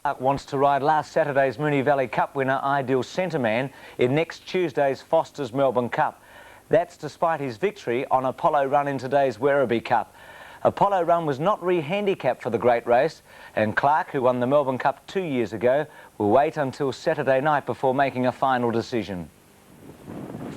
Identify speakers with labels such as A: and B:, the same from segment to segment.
A: Clark wants to ride last Saturday's Moonee Valley Cup winner Ideal Centreman in next Tuesday's Foster's Melbourne Cup. That's despite his victory on Apollo Run in today's Werribee Cup. Apollo Run was not re-handicapped for the great race, and Clark, who won the Melbourne Cup 2 years ago, will wait until Saturday night before making a final decision.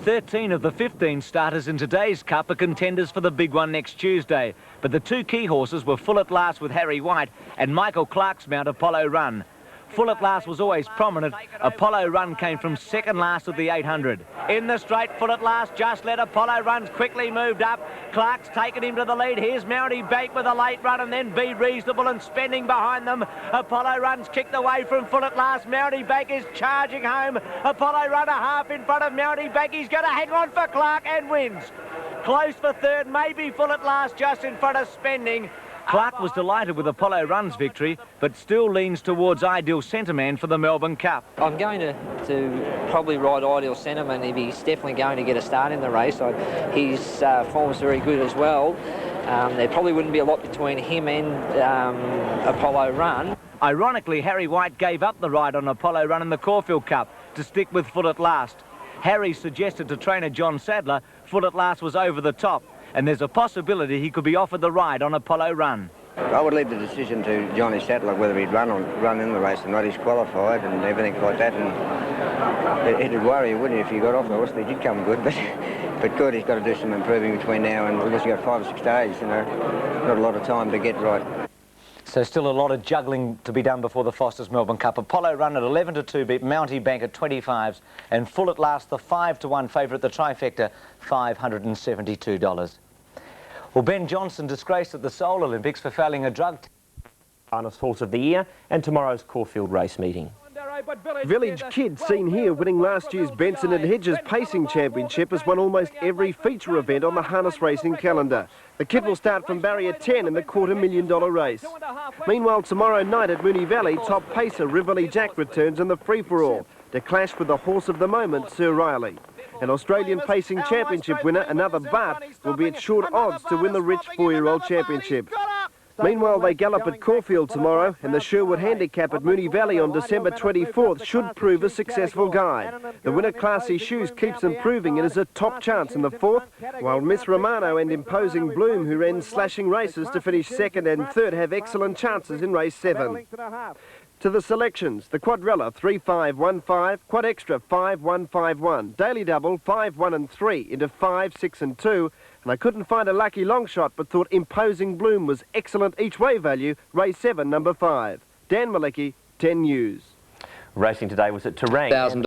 A: 13 of the 15 starters in today's Cup are contenders for the big one next Tuesday, but the two key horses were Full at Last with Harry White and Michael Clark's mount Apollo Run. Full at Last was always prominent. Apollo Run came from second last of the 800. In the straight, Full at Last just led. Apollo Run's quickly moved up. Clark's taken him to the lead. Here's Mountie Bank with a late run and then Be Reasonable and Spending behind them. Apollo Run's kicked away from Full at Last. Mountie Bank is charging home. Apollo Run a half in front of Mountie Bank. He's going to hang on for Clark and wins. Close for third, maybe Full at Last just in front of Spending. Clark was delighted with Apollo Run's victory, but still leans towards Ideal Centreman for the Melbourne Cup.
B: I'm going to probably ride Ideal Centreman if he's definitely going to get a start in the race. His form's very good as well. There probably wouldn't be a lot between him and Apollo Run.
A: Ironically, Harry White gave up the ride on Apollo Run in the Caulfield Cup to stick with Full at Last. Harry suggested to trainer John Sadler Full at Last was over the top, and there's a possibility he could be offered the ride on Apollo Run.
C: I would leave the decision to Johnny Sadler whether he'd run in the race or not. He's qualified and everything like that, and it'd worry you, wouldn't it, if you got off the horse? They did come good, but good, he's got to do some improving between now and we've got 5 or 6 days, you know, not a lot of time to get right.
A: So still a lot of juggling to be done before the Foster's Melbourne Cup. Apollo Run at 11-2 beat Mountie Bank at 25s, and Full at Last, the 5-1 favourite, the trifecta, $572. Well, Ben Johnson disgraced at the Seoul Olympics for failing a drug test.
D: Harness Horse of the Year and tomorrow's Caulfield race meeting.
E: Village Kid, seen here winning last year's Benson and Hedges Pacing Championship, has won almost every feature event on the harness racing calendar. The kid will start from barrier 10 in the $250,000 race. Meanwhile, tomorrow night at Moonee Valley, top pacer Rivoli Jack returns in the free-for-all to clash with the horse of the moment, Sir Riley. An Australian Pacing Championship winner, another Bart, will be at short odds to win the Rich 4-year-old championship. Meanwhile, they gallop at Caulfield tomorrow, and the Sherwood Handicap at Moonee Valley on December 24th should prove a successful guide. The winner, Classy Shoes, keeps improving and is a top chance in the 4th, while Miss Romano and Imposing Bloom, who ran slashing races to finish 2nd and 3rd, have excellent chances in race 7. To the selections, the Quadrella 3-5-1-5, Quad Extra 5-1-5-1, Daily Double 5-1 and 3 into 5, 6 and 2, and I couldn't find a lucky long shot but thought Imposing Bloom was excellent each way value, race 7, number 5. Dan Malecki, 10 News.
D: Racing today was at Terang.